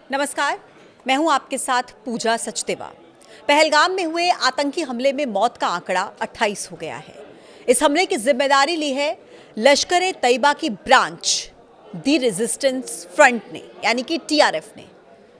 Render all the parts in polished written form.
नमस्कार, मैं हूं आपके साथ पूजा सचदेवा। पहलगाम में हुए आतंकी हमले में मौत का आंकड़ा 28 हो गया है। इस हमले की जिम्मेदारी ली है लश्कर तैयबा की ब्रांच दी रेजिस्टेंस फ्रंट ने, यानी कि टीआरएफ ने।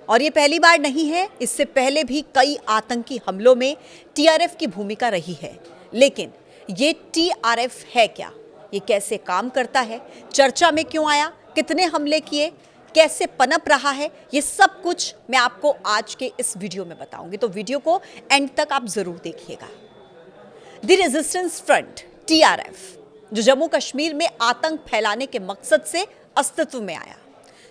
और ये पहली बार नहीं है, इससे पहले भी कई आतंकी हमलों में टीआरएफ की भूमिका रही है। लेकिन ये टीआरएफ है क्या, ये कैसे काम करता है, चर्चा में क्यों आया, कितने हमले किए, कैसे पनप रहा है, ये सब कुछ मैं आपको आज के इस वीडियो में बताऊंगी। तो वीडियो को एंड तक आप जरूर देखिएगा। द रेजिस्टेंस फ्रंट टीआरएफ, जो जम्मू कश्मीर में आतंक फैलाने के मकसद से अस्तित्व में आया,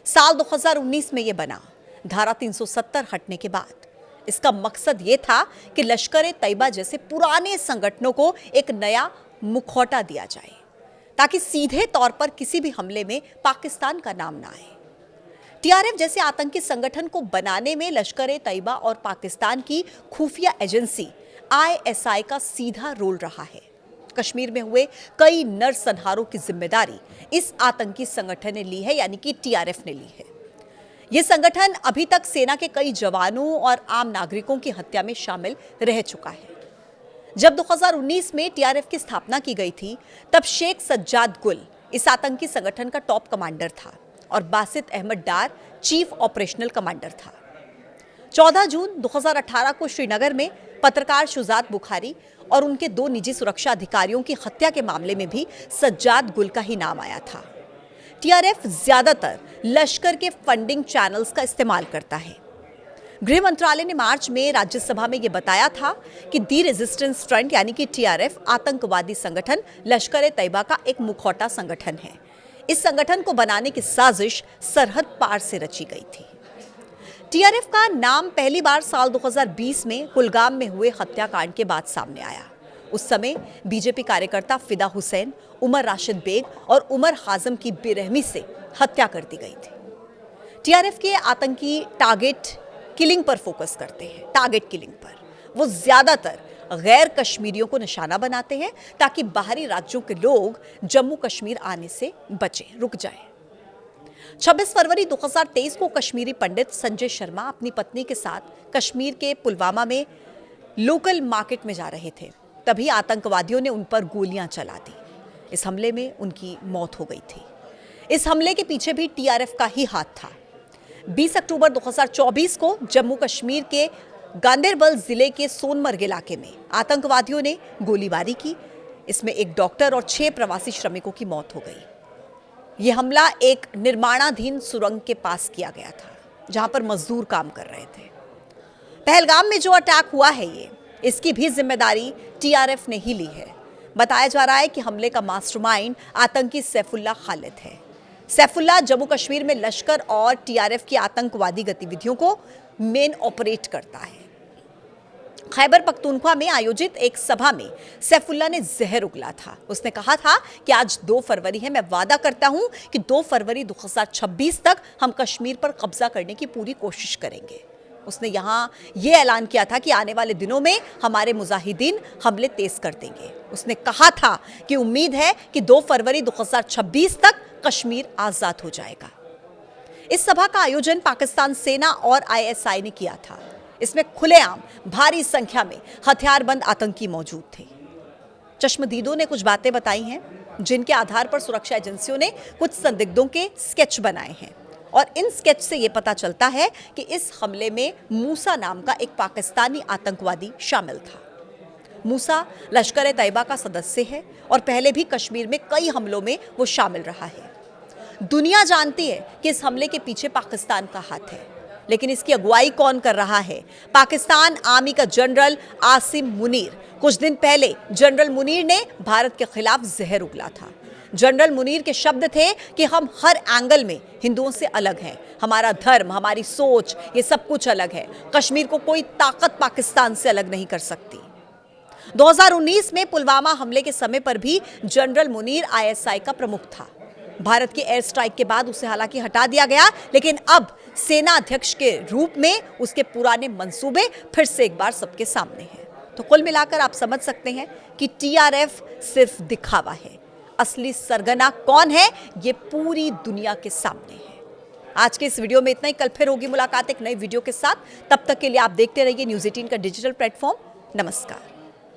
साल 2019 में ये बना। धारा 370 हटने के बाद इसका मकसद ये था कि लश्कर तैयबा जैसे पुराने संगठनों को एक नया मुखौटा दिया जाए, ताकि सीधे तौर पर किसी भी हमले में पाकिस्तान का नाम ना आए। टीआरएफ जैसे आतंकी संगठन को बनाने में लश्कर तैयबा और पाकिस्तान की खुफिया एजेंसी आईएसआई का सीधा रोल रहा है। कश्मीर में हुए कई नरसंहारों की जिम्मेदारी इस आतंकी संगठन ने ली है, यानी कि टीआरएफ ने ली है। यह संगठन अभी तक सेना के कई जवानों और आम नागरिकों की हत्या में शामिल रह चुका है। जब 2019 में टीआरएफ की स्थापना की गई थी, तब शेख सज्जाद गुल इस आतंकी संगठन का टॉप कमांडर था और Basit Ahmad Dar chief operational commander था। 14 जून 2018 को श्रीनगर में पत्रकार शुजात बुखारी और उनके 2 निजी सुरक्षा अधिकारियों की हत्या के मामले में भी सज्जाद गुल का ही नाम आया था। टीआरएफ ज्यादातर लश्कर के फंडिंग चैनल्स का इस्तेमाल करता है। गृह मंत्रालय ने मार्च में राज्यसभा में यह बताया था कि दी रेजिस्टेंस फ्रंट यानी कि टीआरएफ आतंकवादी संगठन लश्कर तैयबा का एक मुखौटा संगठन है। इस संगठन को बनाने की साजिश सरहद पार से रची गई थी। टीआरएफ का नाम पहली बार साल 2020 में कुलगाम में हुए हत्याकांड के बाद सामने आया। उस समय बीजेपी कार्यकर्ता फिदा हुसैन, उमर राशिद बेग और उमर हाजम की बेरहमी से हत्या कर दी गई थी। टीआरएफ के आतंकी टारगेट किलिंग पर फोकस करते हैं। टारगेट किलिंग पर वो ज्यादातर गैर कश्मीरियों को निशाना बनाते हैं, ताकि बाहरी राज्यों के लोग जम्मू कश्मीर आने से बचें, रुक जाएं। 26 फरवरी 2023 को कश्मीरी पंडित संजय शर्मा अपनी पत्नी के साथ कश्मीर के पुलवामा में लोकल मार्केट में जा रहे थे। तभी आतंकवादियों ने उन पर गोलियां चला दी। इस हमले में उनकी मौत हो गई थी। इस हमले के पीछे भी टीआरएफ का ही हाथ था। 20 अक्टूबर 2024 को जम्मू कश्मीर के गांदेरबल जिले के सोनमर्ग इलाके में आतंकवादियों ने गोलीबारी की। इसमें एक डॉक्टर और 6 प्रवासी श्रमिकों की मौत हो गई। यह हमला एक निर्माणाधीन सुरंग के पास किया गया था, जहां पर मजदूर काम कर रहे थे। पहलगाम में जो अटैक हुआ है, इसकी भी जिम्मेदारी टीआरएफ ने ही ली है। बताया जा रहा है कि हमले का मास्टरमाइंड आतंकी सैफुल्लाह खालिद है। सैफुल्लाह जम्मू कश्मीर में लश्कर और टीआरएफ की आतंकवादी गतिविधियों को मेन ऑपरेट करता है। खैबर पख्तूनख्वा में आयोजित एक सभा में सैफुल्लाह ने जहर उगला था। उसने कहा था कि आज 2 फरवरी है, मैं वादा करता हूं कि 2 फरवरी 2026 तक हम कश्मीर पर कब्जा करने की पूरी कोशिश करेंगे। उसने यहां यह ऐलान किया था कि आने वाले दिनों में हमारे मुजाहिदीन हमले तेज कर देंगे। उसने कहा था कि उम्मीद है कि 2 फरवरी 2026 तक कश्मीर आजाद हो जाएगा। इस सभा का आयोजन पाकिस्तान सेना और आईएसआई ने किया था। इसमें खुलेआम भारी संख्या में हथियारबंद आतंकी मौजूद थे। चश्मदीदों ने कुछ बातें बताई हैं, जिनके आधार पर सुरक्षा एजेंसियों ने कुछ संदिग्धों के स्केच बनाए हैं। और इन स्केच से यह पता चलता है कि इस हमले में मूसा नाम का एक पाकिस्तानी आतंकवादी शामिल था। मूसा लश्कर तैयबा का सदस्य है और पहले भी कश्मीर में कई हमलों में वो शामिल रहा है। दुनिया जानती है कि इस हमले के पीछे पाकिस्तान का हाथ है, लेकिन इसकी अगुवाई कौन कर रहा है? पाकिस्तान आर्मी का जनरल आसिम मुनीर। कुछ दिन पहले जनरल मुनीर ने भारत के खिलाफ जहर उगला था। जनरल मुनीर के शब्द थे कि हम हर एंगल में हिंदुओं से अलग हैं, हमारा धर्म, हमारी सोच, ये सब कुछ अलग है। कश्मीर को कोई ताकत पाकिस्तान से अलग नहीं कर सकती। 2019 में पुलवामा हमले के समय पर भी जनरल मुनीर आईएसआई का प्रमुख था। भारत की एयर स्ट्राइक के बाद उसे हालांकि हटा दिया गया, लेकिन अब सेना अध्यक्ष के रूप में उसके पुराने मंसूबे फिर से एक बार सबके सामने हैं। तो कुल मिलाकर आप समझ सकते हैं कि टीआरएफ सिर्फ दिखावा है। असली सरगना कौन है, ये पूरी दुनिया के सामने है। आज के इस वीडियो में इतना ही। कल फिर होगी मुलाकात एक नई वीडियो के साथ। तब तक के लिए आप देखते रहिए न्यूज़ 18 का डिजिटल प्लेटफॉर्म। नमस्कार।